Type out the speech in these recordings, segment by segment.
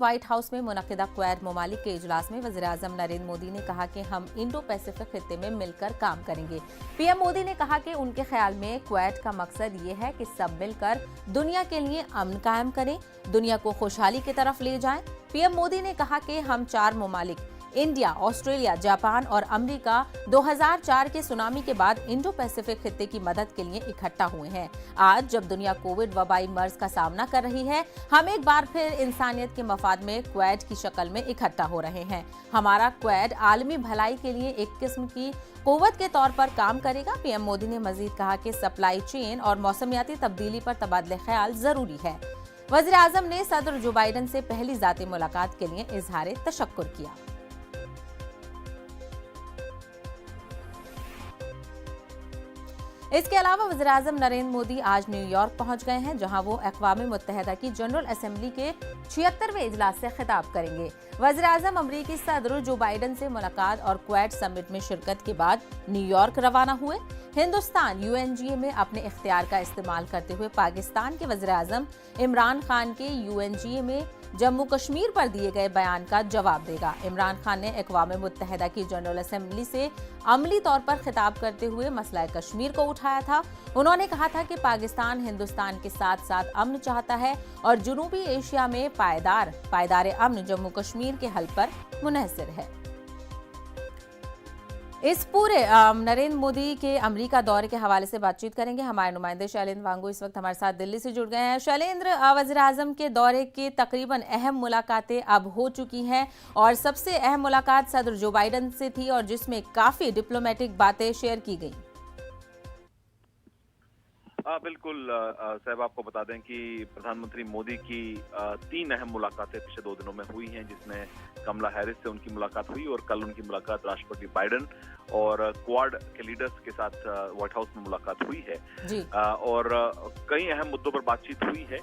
White house में मुनक्किदा quad ममालिक के इजलास में वज़ीर-ए-आज़म नरेंद्र मोदी ने कहा कि हम इंडो पैसिफिक खित्ते में मिलकर काम करेंगे। पीएम मोदी ने कहा कि उनके ख्याल में क्वाड का मकसद ये है कि सब मिलकर दुनिया के लिए अमन कायम करें, दुनिया को खुशहाली की तरफ ले जाएं। पीएम मोदी ने कहा कि हम 4 ममालिक इंडिया, ऑस्ट्रेलिया, जापान और अमेरिका 2004 के सुनामी के बाद इंडो पैसिफिक खित्ते की मदद के लिए इकट्ठा हुए हैं। आज जब दुनिया कोविड वबाई मर्ज का सामना कर रही है, हम एक बार फिर इंसानियत के मफाद में क्वाड की शक्ल में इकट्ठा हो रहे हैं। हमारा क्वाड आलमी भलाई के लिए एक किस्म की कुव्वत के तौर पर काम करेगा। पीएम मोदी ने मजीद कहा कि सप्लाई चेन और मौसमियाती तब्दीली पर तबादले ख्याल जरूरी है। वज़ीर-ए-आज़म ने सदर जो बाइडन से पहली ज़ाती मुलाकात के लिए इजहार तशक्कुर किया। इसके अलावा वज़ीर-ए-आज़म नरेंद्र मोदी आज न्यूयॉर्क पहुंच गए हैं, जहां वो अक़वाम मुत्तहिदा की जनरल असेंबली के 76वें इजलास से खिताब करेंगे। वज़ीर-ए-आज़म अमरीकी सदर जो बाइडन से मुलाकात और क्वाड समिट में शिरकत के बाद न्यूयॉर्क रवाना हुए। हिंदुस्तान यूएनजीए में अपने इख्तियार का इस्तेमाल करते हुए पाकिस्तान के वज़ीर-ए-आज़म इमरान खान के यूएनजीए में जम्मू कश्मीर पर दिए गए बयान का जवाब देगा। इमरान खान ने अक़वाम मुत्तहिदा की जनरल असेंबली से अमली तौर पर खिताब करते हुए मसला कश्मीर को उठाया था। उन्होंने कहा था कि पाकिस्तान हिंदुस्तान के साथ साथ अमन चाहता है और जनूबी एशिया में पायदार अमन जम्मू कश्मीर के हल पर मुनहसर है। इस पूरे नरेंद्र मोदी के अमेरिका दौरे के हवाले से बातचीत करेंगे। हमारे नुमाइंदे शैलेंद्र वांगू इस वक्त हमारे साथ दिल्ली से जुड़ गए हैं। शैलेंद्र, वज़ीर-ए-आज़म के दौरे की तकरीबन अहम मुलाकातें अब हो चुकी हैं और सबसे अहम मुलाकात सदर जो बाइडन से थी और जिसमें काफ़ी डिप्लोमेटिक बातें शेयर की गई। बिल्कुल साहब, आपको बता दें कि प्रधानमंत्री मोदी की 3 अहम मुलाकातें पिछले 2 दिनों में हुई हैं, जिसमें कमला हैरिस से उनकी मुलाकात हुई और कल उनकी मुलाकात राष्ट्रपति बाइडन और क्वाड के लीडर्स के साथ व्हाइट हाउस में मुलाकात हुई है जी। और कई अहम मुद्दों पर बातचीत हुई है।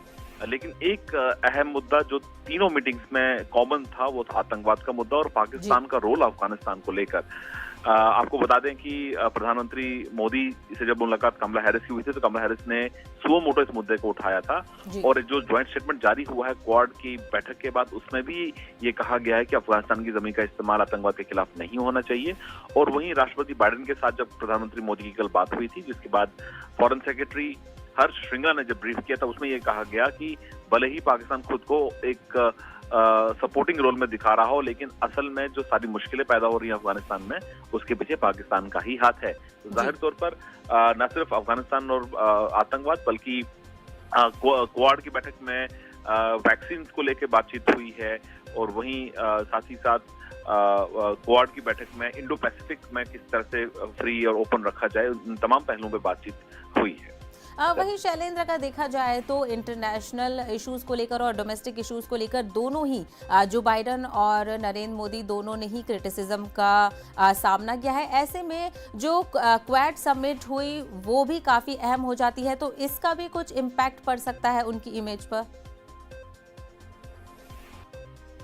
लेकिन एक अहम मुद्दा जो तीनों मीटिंग्स में कॉमन था वो था आतंकवाद का मुद्दा और पाकिस्तान का रोल अफगानिस्तान को लेकर। आपको बता दें कि प्रधानमंत्री मोदी से जब मुलाकात कमला हैरिस की हुई थी तो कमला हैरिस ने सुओ मोटो इस मुद्दे को उठाया था और जो ज्वाइंट स्टेटमेंट जारी हुआ है क्वाड की बैठक के बाद, उसमें भी ये कहा गया है कि अफगानिस्तान की जमीन का इस्तेमाल आतंकवाद के खिलाफ नहीं होना चाहिए। और वहीं राष्ट्रपति बाइडन के साथ जब प्रधानमंत्री मोदी की कल बात हुई थी, जिसके बाद फॉरेन सेक्रेटरी हर्ष श्रृंगला ने जब ब्रीफ किया था, उसमें यह कहा गया कि भले ही पाकिस्तान खुद को एक सपोर्टिंग रोल में दिखा रहा हो, लेकिन असल में जो सारी मुश्किलें पैदा हो रही हैं अफगानिस्तान में, उसके पीछे पाकिस्तान का ही हाथ है। तो जाहिर तौर पर न सिर्फ अफगानिस्तान और आतंकवाद बल्कि क्वाड की बैठक में वैक्सीन को लेकर बातचीत हुई है और वहीं साथ ही साथ क्वाड की बैठक में इंडो पैसिफिक में किस तरह से फ्री और ओपन रखा जाए, उन तमाम पहलुओं पर बातचीत हुई है। वहीं शैलेंद्र का देखा जाए तो इंटरनेशनल इश्यूज को लेकर और डोमेस्टिक इश्यूज को लेकर दोनों ही जो बाइडन और नरेंद्र मोदी दोनों ने ही क्रिटिसिज्म का सामना किया है। ऐसे में जो क्वाड समिट हुई वो भी काफ़ी अहम हो जाती है, तो इसका भी कुछ इम्पैक्ट पड़ सकता है उनकी इमेज पर।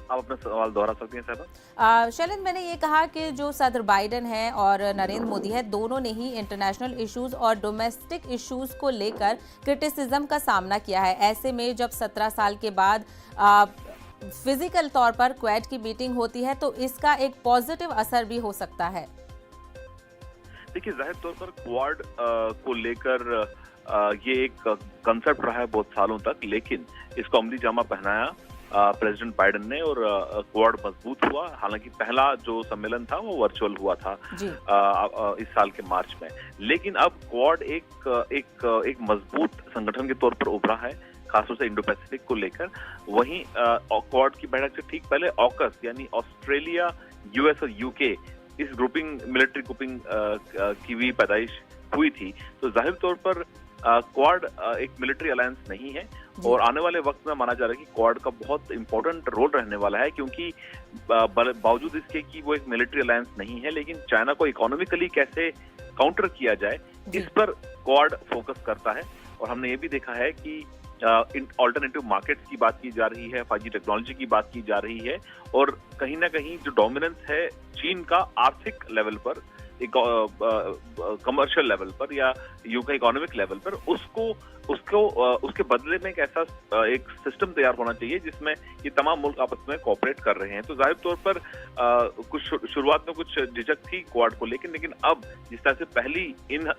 आप अपना सवाल दोहरा सकती हैं साहब? शैलेंद्र, मैंने ये कहा कि जो सदर बाइडन है और नरेंद्र मोदी है, दोनों ने ही इंटरनेशनल इश्यूज और डोमेस्टिक इश्यूज को लेकर क्रिटिसिज्म का सामना किया है। ऐसे में जब 17 साल के बाद फिजिकल तौर पर क्वाड की मीटिंग होती है तो इसका एक पॉजिटिव असर भी हो सकता है। देखिए, जाहिर तौर पर क्वाड को लेकर ये एक कंसेप्ट रहा है बहुत सालों तक, लेकिन इसको अमली जामा पहनाया प्रेसिडेंट बाइडन ने और क्वाड मजबूत हुआ। हालांकि पहला जो सम्मेलन था वो वर्चुअल हुआ था इस साल के मार्च में, लेकिन अब क्वाड एक मजबूत संगठन के तौर पर उभरा है, खासतौर से इंडो पैसिफिक को लेकर। वहीं क्वाड की बैठक से ठीक पहले ऑकस यानी ऑस्ट्रेलिया, यूएस और यूके, इस मिलिट्री ग्रुपिंग की भी पैदाइश हुई थी। तो जाहिर तौर पर क्वाड एक मिलिट्री अलायंस नहीं है और आने वाले वक्त में माना जा रहा है कि क्वाड का बहुत इंपॉर्टेंट रोल रहने वाला है, क्योंकि बावजूद इसके कि वो एक मिलिट्री अलायंस नहीं है, लेकिन चाइना को इकोनॉमिकली कैसे काउंटर किया जाए इस पर क्वाड फोकस करता है। और हमने ये भी देखा है कि ऑल्टरनेटिव मार्केट्स की बात की जा रही है, 5G टेक्नोलॉजी की बात की जा रही है और कहीं ना कहीं जो डोमिनेंस है चीन का आर्थिक लेवल पर, कमर्शियल लेवल पर या यूं का इकोनॉमिक लेवल पर उसके बदले में एक ऐसा एक सिस्टम तैयार होना चाहिए जिसमें ये तमाम मुल्क आपस में कोऑपरेट कर रहे हैं। तो जाहिर तौर पर कुछ शुरुआत में कुछ झिझक थी क्वाड को लेकिन अब जिस तरह से पहली इन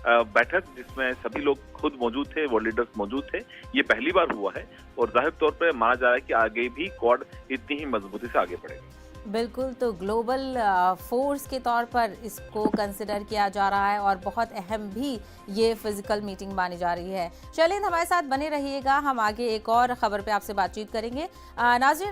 बैठक जिसमें सभी लोग खुद मौजूद थे, वर्ल्ड लीडर्स मौजूद थे, ये पहली बार हुआ है और जाहिर तौर पर माना जा रहा है कि आगे भी क्वाड इतनी ही मजबूती से आगे बढ़ेगी। बिल्कुल, तो ग्लोबल फोर्स के तौर पर इसको कंसिडर किया जा रहा है और बहुत अहम भी ये फिजिकल मीटिंग मानी जा रही है। चलिए हमारे साथ बने रहिएगा, हम आगे एक और खबर पे आपसे बातचीत करेंगे। नाज़रीन